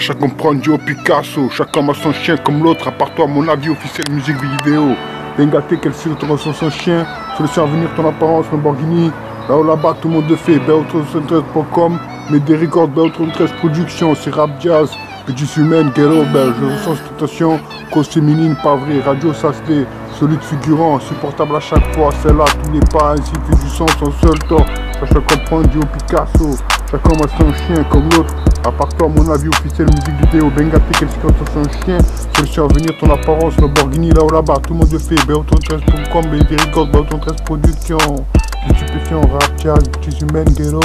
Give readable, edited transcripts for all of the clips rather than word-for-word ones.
Cherche à comprendre Joe Picasso. Chacun a son chien comme l'autre, à part toi mon avis officiel musique vidéo. Bien gâté qu'elle sait ton son chien. Sur le survenir ton apparence, Lamborghini. Là-bas tout le monde le fait. Beautre13.com. Mais des records Beautre13 Productions. C'est rap jazz. Petites humaines, ghetto, je ressens cette tentation. Cause féminine, pas vrai. Radio Sasley. Solide figurant, insupportable à chaque fois. Celle-là, tous les pas, ainsi fait du son, son seul temps. Cherche à comprendre Joe Picasso. Chacun a son chien comme l'autre. À part toi, mon avis officiel, musique vidéo. Ben gâté, quel secret sur son chien. Solution à venir, ton apparence, Lamborghini, là-bas. Tout le monde le fait. Beautre13.com, mais des records, Beautre13 Productions. Les stupéfiants, rap, jazz, petites humaines, ghetto.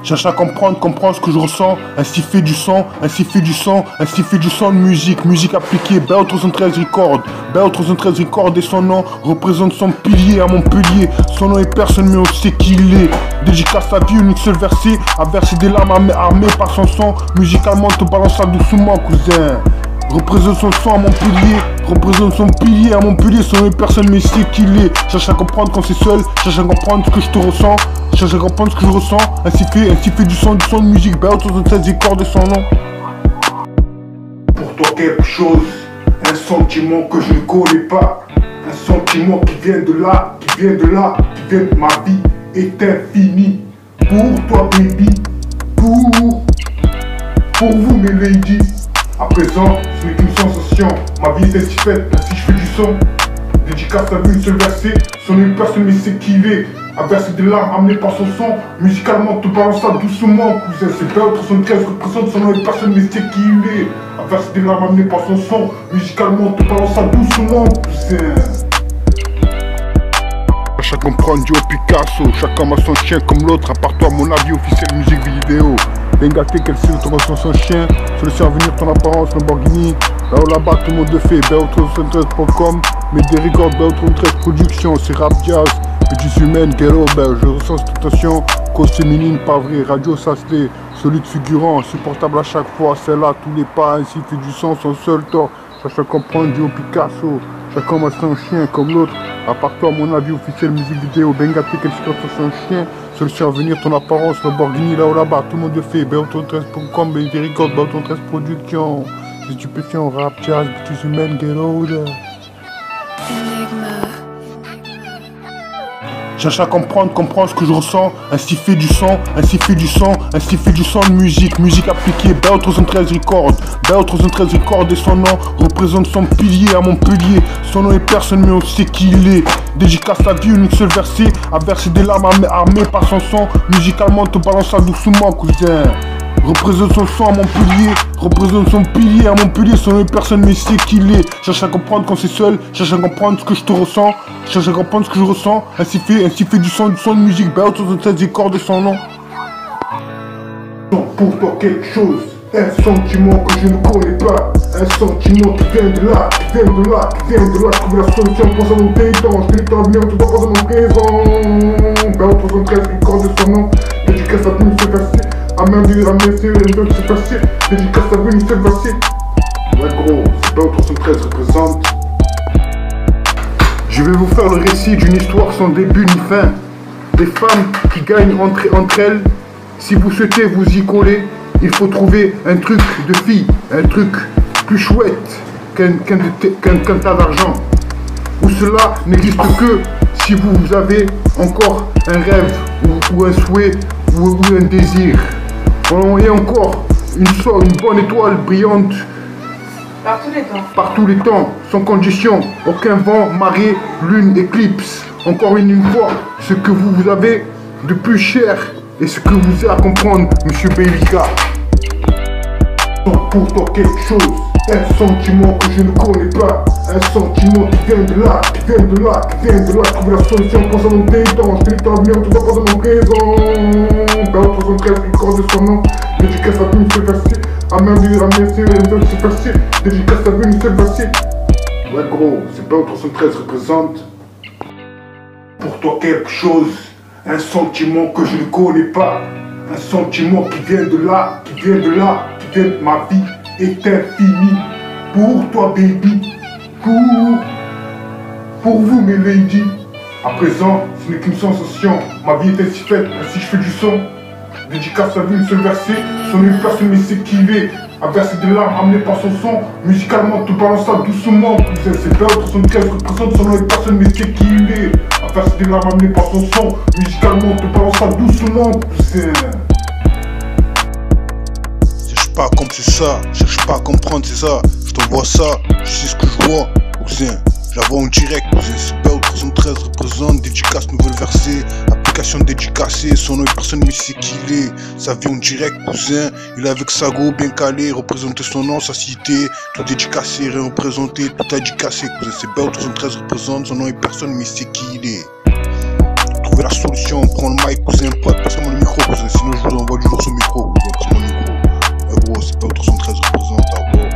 Cherche à comprendre ce que je ressens, ainsi fait du son, ainsi fait du son, ainsi fait du son de musique, musique appliquée, Beautre13 Records, Beautre13 Records et son nom représente son pilier à Montpellier, son nom est personne mais on sait qui il est, dédicace à vie, unique seul verset, à verser des larmes armées par son son, musicalement te balance ça doucement cousin. Représente son son à Montpellier, représente son pilier à Montpellier, son nom est personne mais c'est qui il est, cherche à comprendre quand c'est seul, cherche à comprendre ce que je te ressens. Cherche à comprendre ce que je ressens, ainsi fait du son de musique, Beautre13 Records de son nom. Pour toi quelque chose, un sentiment que je ne connais pas, un sentiment qui vient de là, qui vient de ma vie, est infini. Pour toi baby, pour vous mes ladies, à présent ce n'est qu'une sensation, ma vie est ainsi faite, ainsi je fais du son. Dédicace à vous une seule verset, son nom est personne mais c'est qui il est. À verser des larmes amenées par son son, musicalement te balance ça doucement, cousin. C'est Beautre13 représente son nom et personne mais c'est qui il est. À verser des larmes amenées par son son, musicalement te balance ça doucement, cousin. Cherche à comprendre Joe Picasso, chacun a son chien comme l'autre, à part toi mon avis officiel musique vidéo. Bien gâté qu'elle sait ton son chien, solution à venir ton apparence, Lamborghini. Là-bas tout le monde le fait, Beautre13.com, mais des records Beautre13 Productions, c'est rap jazz. Petites humaines, ghetto, je ressens cette tension. Cause féminine, pas vrai, Radio Sasley. Solide figurant, insupportable à chaque fois. Celle-là, tous les pas, ainsi fait du son, son seul tort. Cherche à comprendre Joe Picasso. Chacun a son chien comme l'autre. À part toi, mon avis officiel, musique vidéo. Ben gâté, quel secret sur son chien. Solution à venir, ton apparence, Lamborghini, là-bas. Tout le monde le fait. Beautre13.com, mais des records, Beautre13 Productions. Les stupéfiants, rap, jazz, petites humaines, ghetto. Cherche à comprendre ce que je ressens, ainsi fait du son, ainsi fait du son, ainsi fait du son de musique, musique appliquée, Beautre13 Records, Beautre13 Records et son nom représente son pilier à Montpellier, son nom est personne mais on sait qui il est, dédicace à vie, unique seul verset, à verser des larmes armées par son son, musicalement te balance ça doucement cousin. Représente son son à Montpellier, représente son pilier à Montpellier, son nom est personne mais c'est qui il est. Cherche à comprendre quand c'est seul, cherche à comprendre ce que je te ressens, cherche à comprendre ce que je ressens, ainsi fait du son de musique, Beautre13 Records de son nom. Pour toi quelque chose, un sentiment que je ne connais pas, un sentiment qui vient de là, qui vient de là, qui vient de là, trouver la solution pour ça mon temps, je te l'avenir, tu dois pas dans mon présent. Beautre13 Records de son nom, dédicace à une seule verset. À main de ramener, c'est facile. Dédicace à vous, une seule facile. Ouais gros, c'est Beautre13 représente. Je vais vous faire le récit d'une histoire sans début ni fin. Des femmes qui gagnent entre elles. Si vous souhaitez vous y coller, il faut trouver un truc de fille, un truc plus chouette qu'un tas d'argent. Où cela n'existe que si vous avez encore un rêve ou un souhait ou un désir. Et encore, une bonne étoile brillante par tous les temps, sans condition, aucun vent, marée, lune, éclipse. Encore une fois, ce que vous avez de plus cher et ce que vous avez à comprendre, monsieur Belika. Pour toi quelque chose, un sentiment que je ne connais pas, un sentiment qui vient de là, qui vient de là, qui vient de là, trouver la solution pour ça dans tes temps, je te l'avenir, tu dois pas dans mon présent. Beautre13 Records de son nom, dédicace à vous une seule facile, à main de ramener, c'est facile, dédicace à vous une seule facile. Ouais gros, c'est Beautre13 représente. Pour toi quelque chose, un sentiment que je ne connais pas, un sentiment qui vient de là, qui vient de là, qui vient de ma vie, est infini. Pour toi baby, pour vous mes ladies. À présent, ce n'est qu'une sensation, ma vie est ainsi faite, ainsi je fais du son. Dédicace à lui, une seule versée, son une personne mais c'est qui il est. A verser des larmes amenées par son son, musicalement te balance ça doucement. C'est Bell 73 représente son nom et personne mais c'est qui il est. A verser des larmes amenées par son son, musicalement te balance ça doucement. Cherche pas à comprendre, c'est ça. Cherche pas à comprendre, c'est ça. Je t'envoie ça, je sais ce que je vois, cousin. Je la vois en direct, cousin. C'est Bell 313 représente, dédicace, nouvelle versée. Application dédicacée, son nom et personne mais c'est qui il est. Sa vie en direct, cousin. Il est avec Sago, bien calé, représenter son nom, sa cité. Tout dédicacé, représenté, tout dédicacé, cousin. C'est Bell 313 représente, son nom et personne mais c'est qui il est. Trouver la solution, prends le mic, cousin. Passe-moi le micro, cousin. Sinon je vous envoie du jour sur le micro, cousin. Passe-moi le micro. Ouais, gros, c'est Bell 313 représente, ah, gros.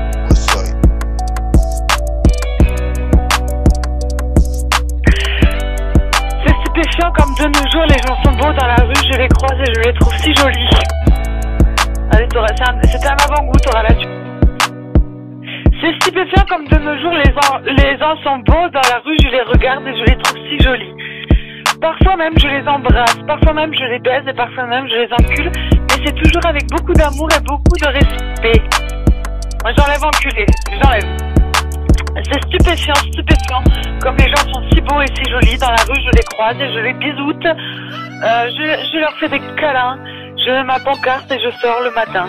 Comme de nos jours les gens sont beaux dans la rue, je les croise et je les trouve si jolis. Allez, c'était un avant-goût, t'auras là-dessus. C'est stupéfiant comme de nos jours les gens sont beaux dans la rue, je les regarde et je les trouve si jolis. Parfois même je les embrasse, parfois même je les baise et parfois même je les encule, mais c'est toujours avec beaucoup d'amour et beaucoup de respect. Moi j'enlève enculé, j'enlève. C'est stupéfiant, comme les gens sont si beaux et si jolis dans la rue, je les croise et je les bisoute, je leur fais des câlins, je mets ma pancarte et je sors le matin.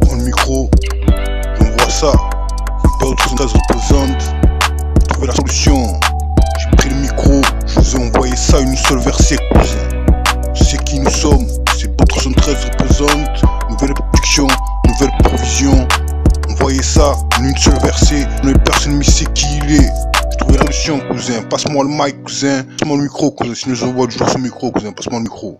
Prends le micro, j'envoie ça, Bell 313 représente, trouver la solution, j'ai pris le micro, je vous ai envoyé ça une seule versée, cousin. C'est qui nous sommes, c'est Bell 313 représente, nouvelle production, nouvelle provision. Envoyez ça en une seule versée, mais personne ne sait qui il est. J'ai trouvé la solution, cousin. Passe-moi le mic, cousin. Passe-moi le micro, cousin. Sinon je vois du jour sur le micro, cousin. Passe-moi le micro.